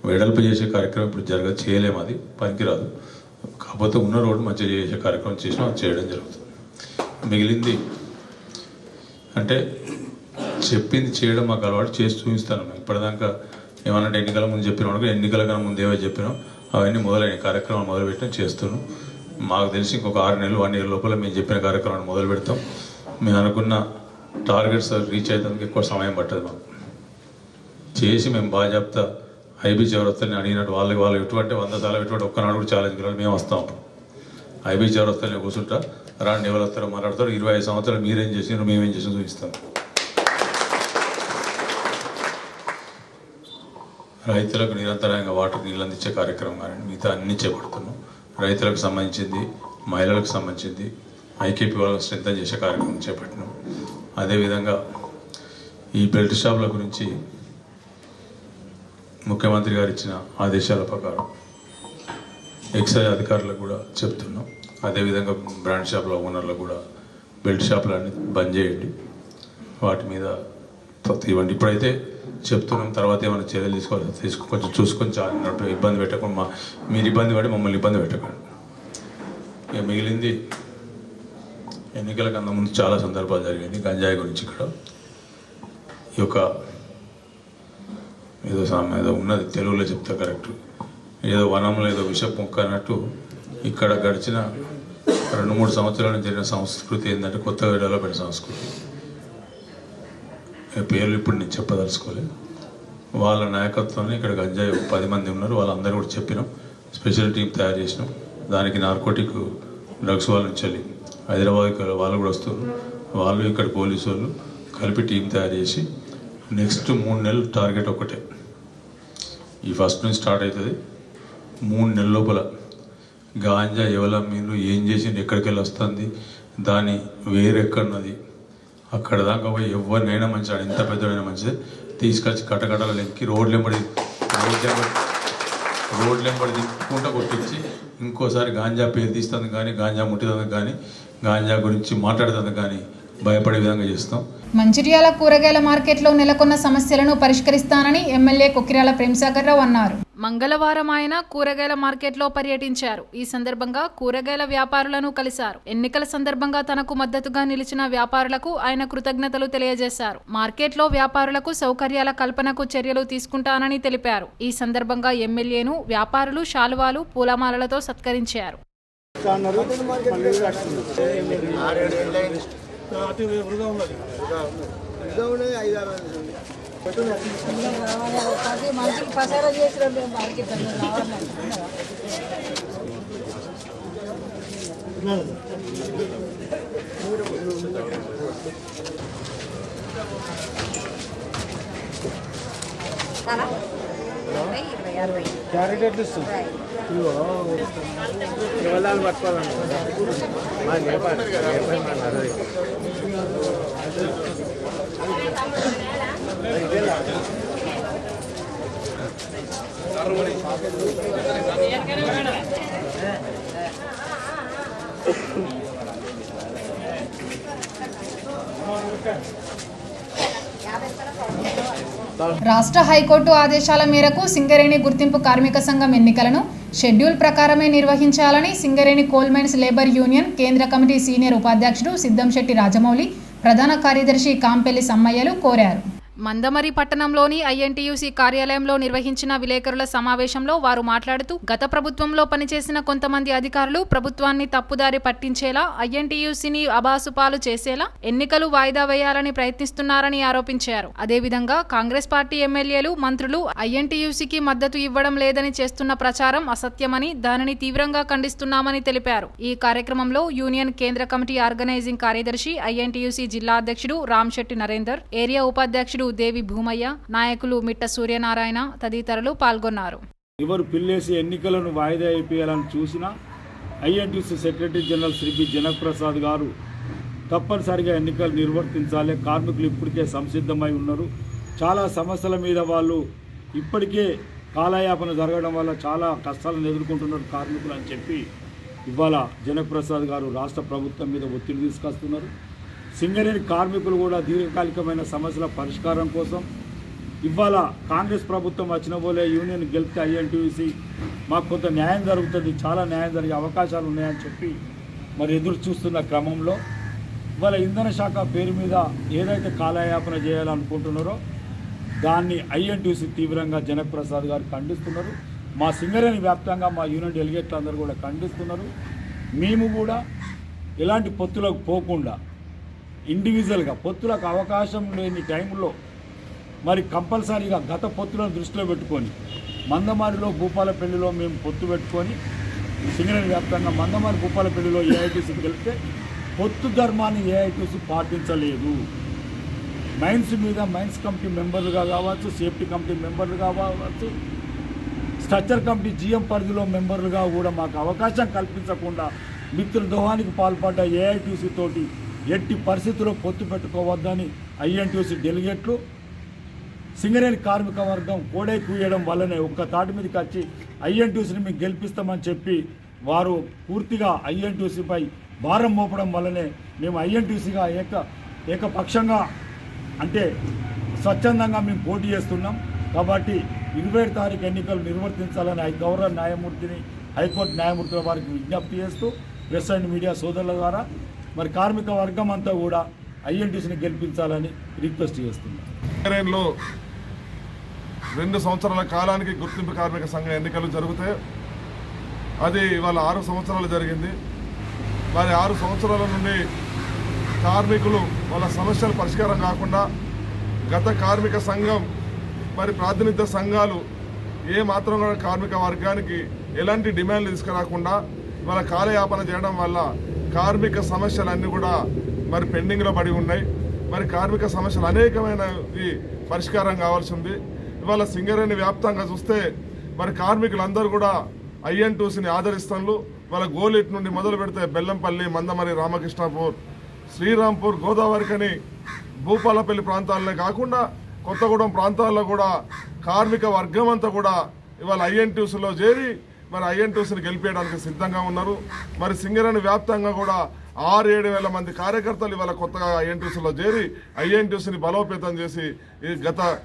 వెడల్పు చేసే కార్యక్రమం ఇప్పుడు చేయలేము, అది పనికిరాదు. కాకపోతే ఉన్న రోడ్డు మంచిగా చేసే కార్యక్రమం చేసినా అది చేయడం జరుగుతుంది. మిగిలింది అంటే చెప్పింది చేయడం మాకు అలవాటు, చేసి చూపిస్తాను. మేము ఇప్పటిదాకా ఏమన్నా ఎన్నికల ముందు చెప్పినాం, ఎన్నికల కన్నా ముందు ఏవో చెప్పినాం అవన్నీ మొదలైన కార్యక్రమాలు మొదలుపెట్టినా చేస్తున్నాం. మాకు తెలిసి ఇంకొక 6 నెలలు 1 ఇయర్ లోపల మేము చెప్పిన కార్యక్రమాన్ని మొదలు పెడతాం. మేము అనుకున్న టార్గెట్స్ రీచ్ అయ్యేందుకు ఎక్కువ సమయం పట్టదు. మాకు చేసి మేము బాగా చెప్తా ఐబీ చౌరస్తాని అడిగినట్టు వాళ్ళు ఎటువంటి 100 సార్లు ఎటువంటి ఒక్కనాడు కూడా ఛాలెంజ్ కూడా మేము వస్తాం. ఐబీ చౌరస్తాని కూర్చుంటా రాండి ఎవరు వస్తారో మాట్లాడతారు. 25 సంవత్సరాలు మీరేం చేసినారు మేమేం చేసి చూపిస్తాం. రైతులకు నిరంతరంగా వాటర్ నీళ్ళు అందించే కార్యక్రమం కానీ మిగతా అన్నీ చేపడుతున్నాం. రైతులకు సంబంధించింది, మహిళలకు సంబంధించింది, ఐకేపీ వాళ్ళకి స్ట్రెంథన్ చేసే కార్యక్రమం చేపట్టినాం. అదేవిధంగా ఈ బెల్ట్ షాపుల గురించి ముఖ్యమంత్రి గారు ఇచ్చిన ఆదేశాల ప్రకారం ఎక్సైజ్ అధికారులకు కూడా చెప్తున్నాం. అదేవిధంగా బ్రాండ్ షాపుల ఓనర్లకు కూడా బెల్ట్ షాపులన్నీ బంద్ చేయండి, వాటి మీద ఇవ్వండి. ఇప్పుడైతే చెప్తున్నాం, తర్వాత ఏమైనా చర్యలు తీసుకోవాలి కొంచెం చూసుకొని చాలా ఇబ్బంది పెట్టకుండా మీరు ఇబ్బంది పడి మమ్మల్ని ఇబ్బంది పెట్టకండి. ఇక మిగిలింది ఎన్నికల కన్నా ముందు చాలా సందర్భాలు జరిగింది గంజాయి గురించి. ఇక్కడ ఈ యొక్క ఏదో ఉన్నది తెలుగులో చెప్తే కరెక్ట్, ఏదో వనంలో ఏదో విష మొక్క అన్నట్టు ఇక్కడ గడిచిన 2-3 సంవత్సరాల నుంచి జరిగిన సంస్కృతి ఏంటంటే కొత్తగా డెవలప్ అయిన సంస్కృతి. పేర్లు ఇప్పుడు నేను చెప్పదలుచుకోలేదు. వాళ్ళ నాయకత్వంలో ఇక్కడ గంజాయి 10 మంది ఉన్నారు, వాళ్ళందరూ కూడా చెప్పినాం. స్పెషల్ టీం తయారు చేసినాం. దానికి నార్కోటిక్ డ్రగ్స్ వాళ్ళ నుంచి వెళ్ళి హైదరాబాద్కి వాళ్ళు కూడా వస్తారు. వాళ్ళు ఇక్కడ పోలీసు వాళ్ళు కలిపి టీం తయారు చేసి నెక్స్ట్ 3 నెలలు టార్గెట్ ఒకటే. ఈ ఫస్ట్ నుంచి స్టార్ట్ అవుతుంది. 3 నెలల లోపల గాంజా ఎవల మీరు ఏం చేసింది, ఎక్కడికి వెళ్ళి వస్తుంది, దాని వేరెక్కడున్నది, అక్కడ దాకా పోయి ఎవరినైనా మంచిది, ఎంత పెద్దడైనా మంచిది తీసుకొచ్చి కట్టకట్టలు ఎక్కి రోడ్లెంబడి తిప్పుకుంటూ కొట్టించి ఇంకోసారి గాంజా పేరు తీస్తుంది కానీ, గాంజా ముట్టిదందుకు కానీ, గాంజా గురించి మాట్లాడుతుంది కానీ భయపడే విధంగా చేస్తాం. మంచిర్యాల కూరగాయల మార్కెట్లో నెలకొన్న సమస్యలను పరిష్కరిస్తానని ఎమ్మెల్యే కొక్కిరాల ప్రేమ్సాగర్ రావు అన్నారు. మంగళవారం ఆయన కూరగాయల మార్కెట్లో పర్యటించారు. ఈ సందర్భంగా కూరగాయల వ్యాపారులను కలిశారు. ఎన్నికల సందర్భంగా తనకు మద్దతుగా నిలిచిన వ్యాపారులకు ఆయన కృతజ్ఞతలు తెలియజేశారు. మార్కెట్లో వ్యాపారులకు సౌకర్యాల కల్పనకు చర్యలు తీసుకుంటానని తెలిపారు. ఈ సందర్భంగా ఎమ్మెల్యేను వ్యాపారులు శాలువాలు, పూలమాలలతో సత్కరించారు. క్యారెట్ ఎట్లా ఇస్తుంది పట్టుకోవాలండి. రాష్ట్ర హైకోర్టు ఆదేశాల మేరకు సింగరేణి గుర్తింపు కార్మిక సంఘం ఎన్నికలను షెడ్యూల్ ప్రకారమే నిర్వహించాలని Singareni coal mines labour union కేంద్ర కమిటీ సీనియర్ ఉపాధ్యక్షుడు సిద్ధంశెట్టి రాజమౌళి, ప్రధాన కార్యదర్శి కాంపెల్లి సమ్మయ్యలు కోరారు. మందమరి పట్టణంలోని ఐఎన్టీయూసీ కార్యాలయంలో నిర్వహించిన విలేకరుల సమావేశంలో వారు మాట్లాడుతూ గత ప్రభుత్వంలో పనిచేసిన కొంతమంది అధికారులు ప్రభుత్వాన్ని తప్పుదారి పట్టించేలా, ఐఎన్టీయూసీని అబాసుపాలు చేసేలా ఎన్నికలు వాయిదా వేయాలని ప్రయత్నిస్తున్నారని ఆరోపించారు. అదేవిధంగా కాంగ్రెస్ పార్టీ ఎమ్మెల్యేలు, మంత్రులు ఐఎన్టీయూసీకి మద్దతు ఇవ్వడం లేదని చేస్తున్న ప్రచారం అసత్యమని, దానిని తీవ్రంగా ఖండిస్తున్నామని తెలిపారు. ఈ కార్యక్రమంలో యూనియన్ కేంద్ర కమిటీ ఆర్గనైజింగ్ కార్యదర్శి, ఐఎన్టీయూసీ జిల్లా అధ్యక్షుడు రామ్శెట్టి నరేందర్, ఏరియా ఉపాధ్యక్షుడు దేవి భూమయ్య, నాయకులు మిట్ట సూర్యనారాయణ తదితరులు పాల్గొన్నారు. ఎవరు పిల్లేసి ఎన్నికలను వాయిదా అయిపోయాలని చూసినా INTUC secretary general Shri B Janak Prasad గారు తప్పనిసరిగా ఎన్నికలు నిర్వర్తించాలి. కార్మికులు ఇప్పటికే సంసిద్ధమై ఉన్నారు. చాలా సమస్యల మీద వాళ్ళు ఇప్పటికే కాలయాపన జరగడం వల్ల చాలా కష్టాలను ఎదుర్కొంటున్నారు కార్మికులు అని చెప్పి ఇవాళ జనప్రసాద్ గారు రాష్ట్ర ప్రభుత్వం మీద ఒత్తిడి తీసుకొస్తున్నారు. సింగరేణి కార్మికులు కూడా దీర్ఘకాలికమైన సమస్యల పరిష్కారం కోసం ఇవాళ కాంగ్రెస్ ప్రభుత్వం వచ్చిన పోలే యూనియన్ గెలిపితే ఐఎన్టీయూసీ మాకు కొంత న్యాయం జరుగుతుంది, చాలా న్యాయం జరిగే అవకాశాలు ఉన్నాయని చెప్పి మరి ఎదురు చూస్తున్న క్రమంలో ఇవాళ ఇంధన శాఖ పేరు మీద ఏదైతే కాలయాపన చేయాలనుకుంటున్నారో దాన్ని ఐఎన్టీయూసీ తీవ్రంగా జనప్రసాద్ గారు ఖండిస్తున్నారు. మా సింగరేణి వ్యాప్తంగా మా యూనియన్ డెలిగేట్లు అందరూ కూడా ఖండిస్తున్నారు. మేము కూడా ఎలాంటి పొత్తులకు పోకుండా ఇండివిజువల్గా పొత్తులకు అవకాశం లేని టైంలో మరి కంపల్సరీగా గత పొత్తులను దృష్టిలో పెట్టుకొని మందమారిలో భూపాలపల్లిలో మేము పొత్తు పెట్టుకొని సింగరేణి వ్యాప్తంగా మందమారి భూపాలపల్లిలో ఏఐటీసీకి వెళ్తే పొత్తు ధర్మాన్ని ఏఐటీసీ పాటించలేదు. మైన్స్ మీద మైన్స్ కమిటీ మెంబర్లుగా కావచ్చు, సేఫ్టీ కమిటీ మెంబర్లుగా కావచ్చు, స్ట్రక్చర్ కమిటీ జీఎం పరిధిలో మెంబర్లుగా కూడా మాకు అవకాశం కల్పించకుండా మిత్రద్రోహానికి పాల్పడ్డ ఏఐటీసీ తోటి ఎట్టి పరిస్థితుల్లో పొత్తు పెట్టుకోవద్దని ఐఎన్టీయూసీ డెలిగేట్లు సింగరేణి కార్మిక వర్గం కోడై కూయడం వల్లనే ఒక్క తాటి మీదకి వచ్చి ఐఎన్టీయూసీని మేము గెలిపిస్తామని చెప్పి వారు పూర్తిగా ఐఎన్టీయూసీపై భారం మోపడం వల్లనే మేము ఐఎన్టీయూసీగా ఏకపక్షంగా అంటే స్వచ్ఛందంగా మేము పోటీ చేస్తున్నాం. కాబట్టి 27 తారీఖు ఎన్నికలు నిర్వర్తించాలని గౌరవ న్యాయమూర్తిని హైకోర్టు న్యాయమూర్తుల వారికి విజ్ఞప్తి చేస్తూ ప్రెస్ అండ్ మీడియా సోదరుల ద్వారా మరి కార్మిక వర్గం అంతా కూడా ఐఎన్టీసీని గెలిపించాలని రిక్వెస్ట్ చేస్తున్నాం. సింగరేణిలో 2 సంవత్సరాల కాలానికి గుర్తింపు కార్మిక సంఘ ఎన్నికలు జరిగితే అది ఇవాళ 6 సంవత్సరాలు జరిగింది. మరి 6 సంవత్సరాల నుండి కార్మికులు వాళ్ళ సమస్యలు పరిష్కారం కాకుండా గత కార్మిక సంఘం మరి ప్రాతినిధ్య సంఘాలు ఏ మాత్రం కూడా కార్మిక వర్గానికి ఎలాంటి డిమాండ్లు తీసుకురాకుండా వాళ్ళ కాలయాపన చేయడం వల్ల కార్మిక సమస్యలన్నీ కూడా మరి పెండింగ్లో పడి ఉన్నాయి. మరి కార్మిక సమస్యలు అనేకమైనవి పరిష్కారం కావాల్సి ఉంది. ఇవాళ సింగరేణి వ్యాప్తంగా చూస్తే మరి కార్మికులందరూ కూడా ఐఎన్టీయూసీని ఆదరిస్తున్నారు. వాళ్ళ గోలిట్ నుండి మొదలు పెడితే బెల్లంపల్లి, మందమరి, రామకృష్ణాపూర్, శ్రీరాంపూర్, గోదావరికని, భూపాలపల్లి ప్రాంతాలనే కాకుండా కొత్తగూడెం ప్రాంతాల్లో కూడా కార్మిక వర్గం అంతా కూడా ఇవాళ ఐఎన్టీయూసీలో చేరి మరి ఐఎన్టీయూసీని గెలిపేయడానికి సిద్ధంగా ఉన్నారు. మరి సింగరేణి వ్యాప్తంగా కూడా 6-7 వేల మంది కార్యకర్తలు ఇవాళ కొత్తగా ఐఎన్టీయూసీలో చేరి ఐఎన్టీయూసీని బలోపేతం చేసి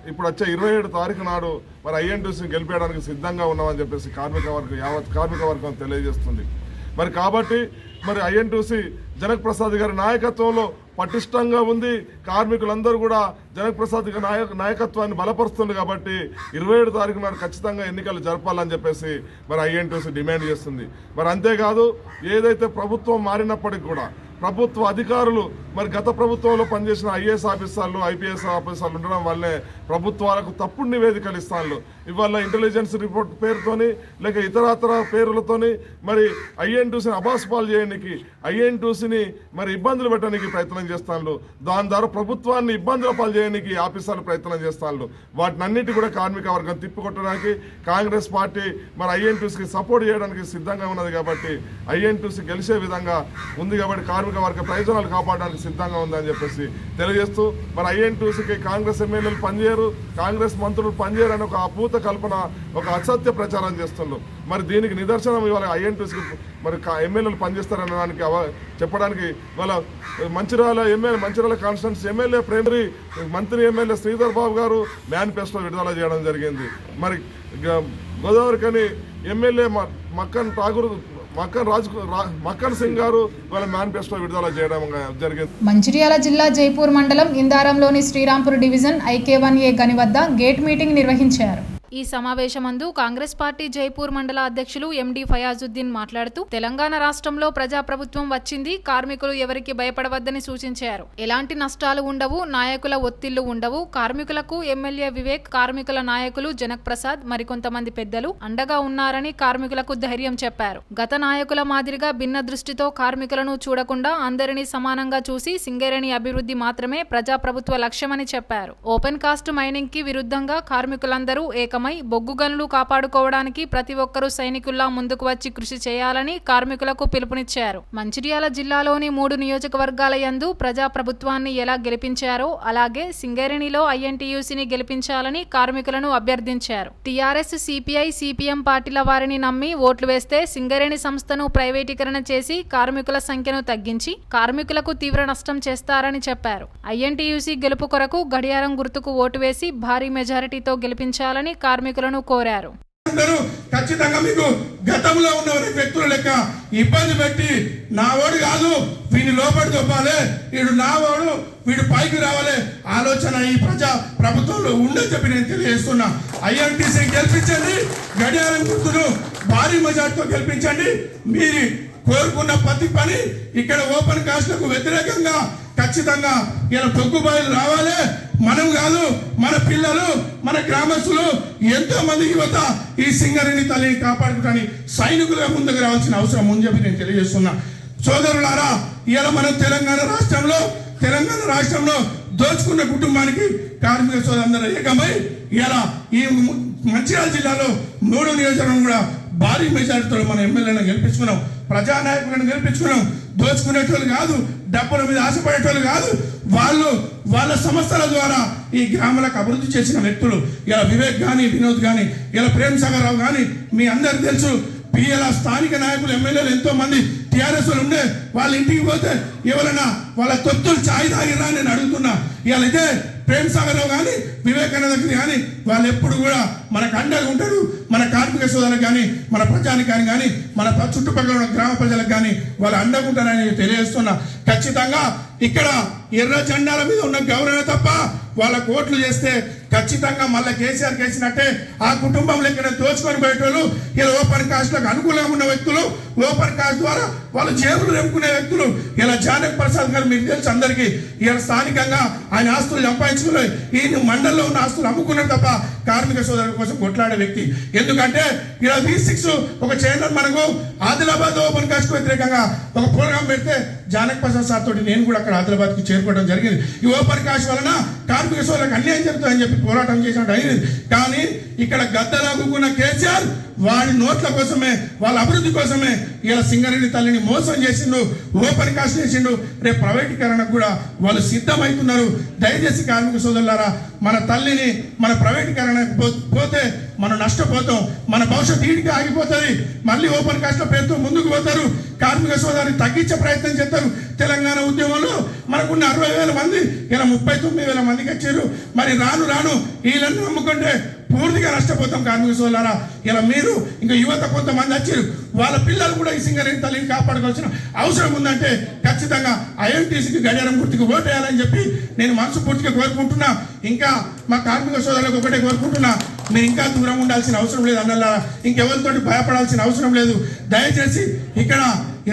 ఇప్పుడు వచ్చే 27 తారీఖు నాడు మరి ఐఎన్టీయూసీని గెలిపేయడానికి సిద్ధంగా ఉన్నామని చెప్పేసి యావత్ కార్మిక వర్గం తెలియజేస్తుంది. మరి కాబట్టి మరి ఐఎన్టీయూసీ జనక్ ప్రసాద్ గారి నాయకత్వంలో పటిష్టంగా ఉంది. కార్మికులందరూ కూడా జనక్ ప్రసాద్ గారి నాయకత్వాన్ని బలపరుస్తుంది. కాబట్టి 27 తారీఖు నాడు ఖచ్చితంగా ఎన్నికలు జరపాలని చెప్పేసి మరి ఐఎన్టీయూసీ డిమాండ్ చేస్తుంది. మరి అంతేకాదు, ఏదైతే ప్రభుత్వం మారినప్పటికీ కూడా ప్రభుత్వ అధికారులు మరి గత ప్రభుత్వంలో పనిచేసిన ఐఏఎస్ ఆఫీసర్లు, ఐపీఎస్ ఆఫీసర్లు ఉండడం వల్లే ప్రభుత్వాలకు తప్పుడు నివేదికలు ఇస్తాను. ఇవాళ ఇంటెలిజెన్స్ రిపోర్ట్ పేరుతోని లేక ఇతరత్ర పేర్లతోని మరి ఐఎన్టీయూసీని అబాస్పాలు చేయడానికి, ఐఎన్టీయూసీని మరి ఇబ్బందులు పెట్టడానికి ప్రయత్నం చేస్తాను. దాని ద్వారా ప్రభుత్వాన్ని ఇబ్బందుల పాలు చేయడానికి ఆఫీసర్లు ప్రయత్నం చేస్తాను. వాటినన్నిటి కూడా కార్మిక వర్గం తిప్పికొట్టడానికి కాంగ్రెస్ పార్టీ మరి ఐఎన్టీయూసీకి సపోర్ట్ చేయడానికి సిద్ధంగా ఉన్నది. కాబట్టి ఐఎన్టీయూసీ గెలిచే విధంగా ఉంది. కాబట్టి కార్మిక వర్గ ప్రయోజనాలు కాపాడడానికి సిద్ధంగా ఉందని చెప్పేసి తెలియజేస్తూ మరి ఐఎన్టీయూసీకి కాంగ్రెస్ ఎమ్మెల్యేలు పనిచేయరు, కాంగ్రెస్ మంత్రులు పనిచేయరు అని ఒక అభూత కల్పన, ఒక అసత్య ప్రచారం చేస్తున్నారు. మరి దీనికి నిదర్శనం ఇవాళ ఐఎన్టీయూసీకి మరి ఎమ్మెల్యేలు పనిచేస్తారనే దానికి చెప్పడానికి వాళ్ళ మంచిర్యాల కాన్స్టిట్యున్సీ ఎమ్మెల్యే ప్రేమరి మంత్రి ఎమ్మెల్యే శ్రీధర్ బాబు గారు మేనిఫెస్టో విడుదల చేయడం జరిగింది. మరి గోదావరికని ఎమ్మెల్యే మక్కన్ సింగ్ గారు వాళ్ళ మేనిఫెస్టో విడుదల చేయడం జరిగింది. మంచిర్యాల జిల్లా జైపూర్ మండలం ఇందారంలోని శ్రీరాంపూర్ డివిజన్ ఐకే1A గని వద్ద గేట్ మీటింగ్ నిర్వహించారు. ఈ సమావేశమందు కాంగ్రెస్ పార్టీ జైపూర్ మండల అధ్యక్షులు ఎండి ఫయాజుద్దీన్ మాట్లాడుతూ తెలంగాణ రాష్ట్రంలో ప్రజాప్రభుత్వం వచ్చింది, కార్మికులు ఎవరికి భయపడవద్దని సూచించారు. ఎలాంటి నష్టాలు ఉండవు, నాయకుల ఒత్తిళ్లు ఉండవు. కార్మికులకు ఎమ్మెల్యే వివేక్, కార్మికుల నాయకులు జనక్ ప్రసాద్, మరికొంతమంది పెద్దలు అండగా ఉన్నారని కార్మికులకు ధైర్యం చెప్పారు. గత నాయకుల మాదిరిగా భిన్న దృష్టితో కార్మికులను చూడకుండా అందరినీ సమానంగా చూసి సింగరేణి అభివృద్ధి మాత్రమే ప్రజాప్రభుత్వ లక్ష్యమని చెప్పారు. ఓపెన్ కాస్ట్ మైనింగ్ కి విరుద్ధంగా కార్మికులందరూ ఏకమై ఏకమై బొగ్గు గనులు కాపాడుకోవడానికి ప్రతి ఒక్కరూ సైనికుల్లా ముందుకు వచ్చి కృషి చేయాలని కార్మికులకు పిలుపునిచ్చారు. మంచిర్యాల జిల్లాలోని 3 నియోజకవర్గాల యందు ప్రజాప్రభుత్వాన్ని ఎలా గెలిపించారో అలాగే సింగరేణిలో ఐఎన్టీయూసీని గెలిపించాలని కార్మికులను అభ్యర్థించారు. టీఆర్ఎస్, సిపిఐ, సిపిఎం పార్టీల వారిని నమ్మి ఓట్లు వేస్తే సింగరేణి సంస్థను ప్రైవేటీకరణ చేసి కార్మికుల సంఖ్యను తగ్గించి కార్మికులకు తీవ్ర నష్టం చేస్తారని చెప్పారు. ఐఎన్టీయూసీ గెలుపు కొరకు గడియారం గుర్తుకు ఓటు వేసి భారీ మెజారిటీతో గెలిపించాలని కార్మికులను కోరారు. ఖచ్చితంగా మీకు గతంలో ఉన్న వ్యక్తుల లెక్క ఇబ్బంది పెట్టి నా ఓడు కాదు వీడిని లోపలి దొబ్బాలి, వీడు నా ఓడు వీడు పైకి రావాలి ఆలోచన ఈ ప్రజా ప్రభుత్వంలో ఉండని చెప్పి నేను తెలియజేస్తున్నా. ఐఎన్టీసీ గెలిపించండి, గడియారం గుర్తును భారీ మెజార్టీతో గెలిపించండి. మీరు కోరుకున్న ప్రతి పని ఇక్కడ ఓపెన్ కాస్ట్లకు వ్యతిరేకంగా ఖచ్చితంగా ఇలా తొక్కుబాయిలు రావాలి. మనం కాదు, మన పిల్లలు, మన గ్రామస్తులు, ఎంతో మంది యువత ఈ సింగరేణి తల్లిని కాపాడుకోవడానికి సైనికులుగా ముందుకు రావాల్సిన అవసరం ఉందని చెప్పి నేను తెలియజేస్తున్నా. సోదరులారా, ఇలా మనం తెలంగాణ రాష్ట్రంలో దోచుకున్న కుటుంబానికి కార్మిక సోదరులందరూ ఏకమై ఇలా ఈ మంచిర్యాల జిల్లాలో 3 నియోజకవర్గం కూడా భారీ మెజారిటీతో మన ఎమ్మెల్యేలను గెలిపించుకున్నాం, ప్రజానాయకులను గెలిపించుకున్నాం. దోచుకునేటోళ్ళు కాదు, డబ్బుల మీద ఆశపడేటోళ్ళు కాదు, వాళ్ళు వాళ్ళ సంస్థల ద్వారా ఈ గ్రామాలకు అభివృద్ధి చేసిన వ్యక్తులు. ఇలా వివేక్ కానీ, వినోద్ కానీ, ఇలా ప్రేమ్ సాగర్ రావు కానీ, మీ అందరికి తెలుసు. ఇలా స్థానిక నాయకులు, ఎమ్మెల్యేలు ఎంతో మంది టీఆర్ఎస్ వాళ్ళు ఉండే వాళ్ళ ఇంటికి పోతే ఎవరైనా వాళ్ళ తొత్తులు ఛాయ్ తాగిరా నేను అడుగుతున్నా. ఇవాళ ఇదే ప్రేమ్ సాగర్ రావు కానీ, వివేకానంద కానీ వాళ్ళు ఎప్పుడు కూడా మనకు అండగా ఉంటారు. మన కార్మిక సోదరులకు కానీ, మన ప్రజానికానికి కానీ, మన చుట్టుపక్కల ఉన్న గ్రామ ప్రజలకు కానీ వాళ్ళు అండగా ఉంటారని తెలియజేస్తున్నా. ఖచ్చితంగా ఇక్కడ ఎర్ర జెండాల మీద ఉన్న గౌరవమే తప్ప వాళ్ళ ఓట్లు చేస్తే ఖచ్చితంగా మళ్ళీ కేసీఆర్ కేసినట్టే ఆ కుటుంబంలో ఇక్కడ దోచుకొని పోయేటోళ్ళు, ఇలా ఓపెన్ కాస్ట్లకు అనుకూలంగా ఉన్న వ్యక్తులు, ఓపెన్ కాస్ట్ ద్వారా వాళ్ళు జేబులు నింపుకునే వ్యక్తులు. ఇలా జానక్ ప్రసాద్ గారు మీకు తెలుసు అందరికీ. ఇలా స్థానికంగా ఆయన ఆస్తులు సంపాదించుకుని ఈయన మండలంలో ఉన్న ఆస్తులు అమ్ముకున్నారు తప్ప కార్మిక సోదరుల కోసం కొట్లాడే వ్యక్తి. ఎందుకంటే ఇలా V6 ఒక చైర్మన్ మనకు ఆదిలాబాద్ ఓపెన్ కాస్ట్ వ్యతిరేకంగా ఒక ప్రోగ్రాం పెడితే జానక్ ప్రసాద్ సార్ తోటి నేను కూడా అక్కడ ఆదిలాబాద్కి చేరుకోవడం జరిగింది. ఈ ఓపెన్ కాస్ట్ వలన కార్మిక సోదరులకు అన్యాయం జరుగుతుందని చెప్పి పోరాటం చేసినట్టు అయింది. కానీ ఇక్కడ గద్దలాగుకున్న కేసీఆర్ వాడి నోట్ల కోసమే, వాళ్ళ అభివృద్ధి కోసమే ఇలా సింగరేణి తల్లిని మోసం చేసిండు, ఓపెన్ కాస్ట్ చేసిండు. రేపు ప్రైవేటీకరణకు కూడా వాళ్ళు సిద్ధమవుతున్నారు. దయచేసి కార్మిక సోదరులారా, మన తల్లిని మన ప్రైవేటీకరణకు పోతే మనం నష్టపోతాం, మన భవిష్యత్తు ఈడికి ఆగిపోతుంది. మళ్ళీ ఓపెన్ కాస్ట్ల పేరుతో ముందుకు పోతారు, కార్మిక సోదరుని తగ్గించే ప్రయత్నం చేస్తారు. తెలంగాణ ఉద్యమంలో మనకున్న 60,000 మంది ఇలా 39,000 మందికి వచ్చారు. మరి రాను రాను వీళ్ళని నమ్ముకుంటే పూర్తిగా నష్టపోతాం కార్మిక సోదరులారా. ఇలా మీరు ఇంకా యువత కొంతమంది వచ్చారు, వాళ్ళ పిల్లలు కూడా ఈ సింగరేణి తల్లిని కాపాడుకోవాల్సిన అవసరం ఉందంటే ఖచ్చితంగా ఐఎన్టీసీకి గడియారం గుర్తుకు ఓటేయాలని చెప్పి నేను మనస్ఫూర్తిగా కోరుకుంటున్నా. ఇంకా మా కార్మిక సోదరులకు ఒకటే కోరుకుంటున్నా, మీరు ఇంకా దూరం ఉండాల్సిన అవసరం లేదు అన్నలా, ఇంకెవరితోటి భయపడాల్సిన అవసరం లేదు. దయచేసి ఇక్కడ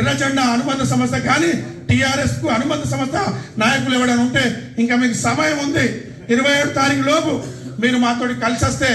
ఎర్ర జెండా అనుబంధ సంస్థ కానీ, టీఆర్ఎస్ కు అనుబంధ సంస్థ నాయకులు ఎవరైనా ఉంటే ఇంకా మీకు సమయం ఉంది. 27 తారీఖు లోపు మీరు మాతోటి కలిసి వస్తే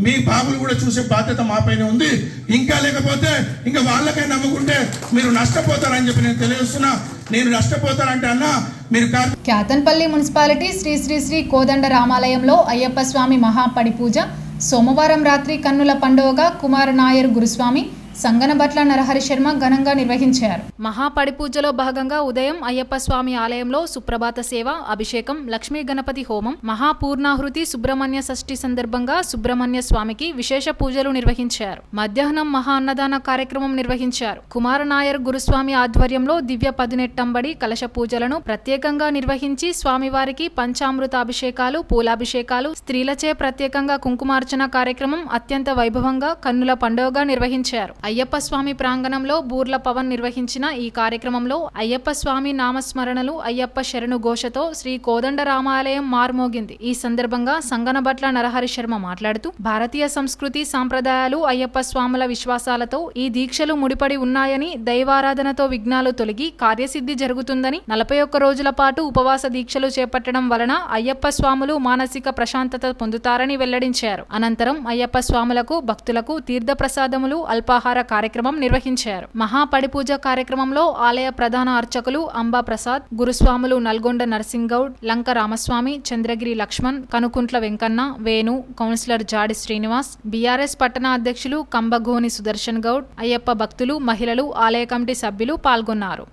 మీ బాబులు కూడా చూసే బాధ్యత మాపైన ఉంది. ఇంకా లేకపోతే ఇంకా వాళ్ళకై నమ్ముకుంటే మీరు నష్టపోతారని చెప్పి నేను తెలియజేస్తున్నా. నేను నష్టపోతానంటే అన్న మీరు క్యాతన్పల్లి మున్సిపాలిటీ శ్రీ శ్రీ శ్రీ కోదండ రామాలయంలో అయ్యప్ప స్వామి మహాపడి పూజ సోమవారం రాత్రి కన్నుల పండుగగా కుమార నాయర్ గురుస్వామి, సంగనబట్ల నరహరి శర్మ ఘనంగా నిర్వహించారు. మహాపడి పూజలో భాగంగా ఉదయం అయ్యప్ప స్వామి ఆలయంలో సుప్రభాత సేవ, అభిషేకం, లక్ష్మీ గణపతి హోమం, మహాపూర్ణాహృతి, సుబ్రహ్మణ్య షష్ఠి సందర్భంగా సుబ్రహ్మణ్య స్వామికి విశేష పూజలు నిర్వహించారు. మధ్యాహ్నం మహా అన్నదాన కార్యక్రమం నిర్వహించారు. కుమార నాయర్ గురుస్వామి ఆధ్వర్యంలో దివ్య పదునెట్టంబడి కలశ పూజలను ప్రత్యేకంగా నిర్వహించి స్వామివారికి పంచామృత అభిషేకాలు, పూలాభిషేకాలు, స్త్రీలచే ప్రత్యేకంగా కుంకుమార్చన కార్యక్రమం అత్యంత వైభవంగా కన్నుల పండుగగా నిర్వహించారు. అయ్యప్ప స్వామి ప్రాంగణంలో బూర్ల పవన్ నిర్వహించిన ఈ కార్యక్రమంలో అయ్యప్ప స్వామి నామస్మరణలు, అయ్యప్ప శరణు ఘోషతో శ్రీ కోదండ రామాలయం మార్మోగింది. ఈ సందర్భంగా సంగనబట్ల నరహరి శర్మ మాట్లాడుతూ, భారతీయ సంస్కృతి సాంప్రదాయాలు, అయ్యప్ప స్వాముల విశ్వాసాలతో ఈ దీక్షలు ముడిపడి ఉన్నాయని, దైవారాధనతో విఘ్నాలు తొలగి కార్యసిద్ధి జరుగుతుందని, 41 రోజుల పాటు ఉపవాస దీక్షలు చేపట్టడం వలన అయ్యప్ప స్వాములు మానసిక ప్రశాంతత పొందుతారని వెల్లడించారు. అనంతరం అయ్యప్ప స్వాములకు భక్తులకు తీర్థ ప్రసాదములు, అల్పాహార అల్పాహార కార్యక్రమం నిర్వహించారు. మహాపడిపూజ కార్యక్రమంలో ఆలయ ప్రధాన అర్చకులు అంబా ప్రసాద్, గురుస్వాములు నల్గొండ నర్సింగౌడ్, లంక రామస్వామి, చంద్రగిరి లక్ష్మణ్, కనుకుంట్ల వెంకన్న, వేణు, కౌన్సిలర్ జాడి శ్రీనివాస్, బీఆర్ఎస్ పట్టణ అధ్యక్షులు కంబగోని సుదర్శన్ గౌడ్, అయ్యప్ప భక్తులు, మహిళలు, ఆలయ కమిటీ సభ్యులు పాల్గొన్నారు.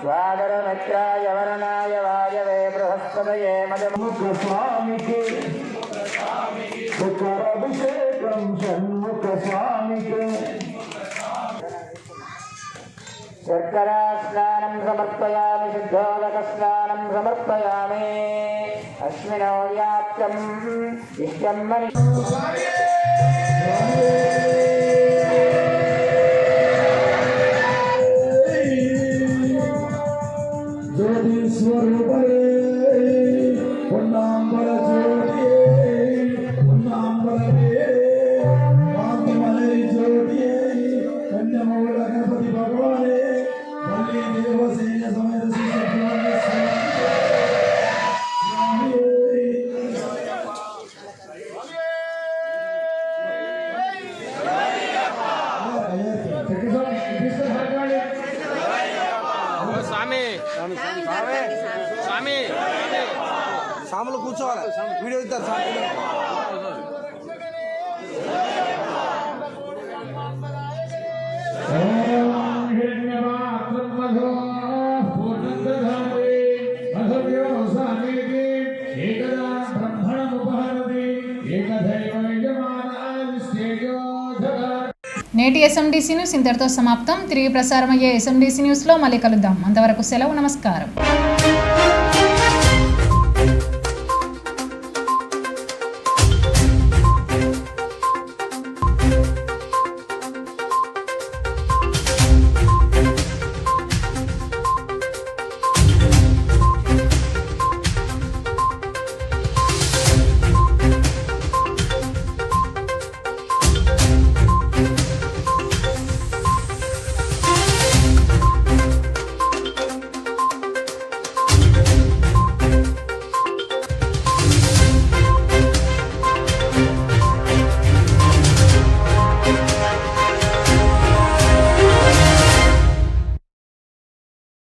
स्वागरमित्राय वरणाय वायवे बृहस्पतये मदमुखस्वामिके शुकराभिषेकं षण्मुखस्वामिके शर्करास्नानं समर्पयामि शुद्धोदकस्नानं समर्पयामि अस्मिनो व्याप्तम् इष्टं मनि సాములు కూర్చోవాలి వీడియో ఇస్తారు నేటి ఎస్ఎండిసి న్యూస్ ఇంతటితో సమాప్తం. తిరిగి ప్రసారం అయ్యే ఎస్ఎండిసి న్యూస్లో మళ్ళీ కలుద్దాం. అంతవరకు సెలవు. నమస్కారం.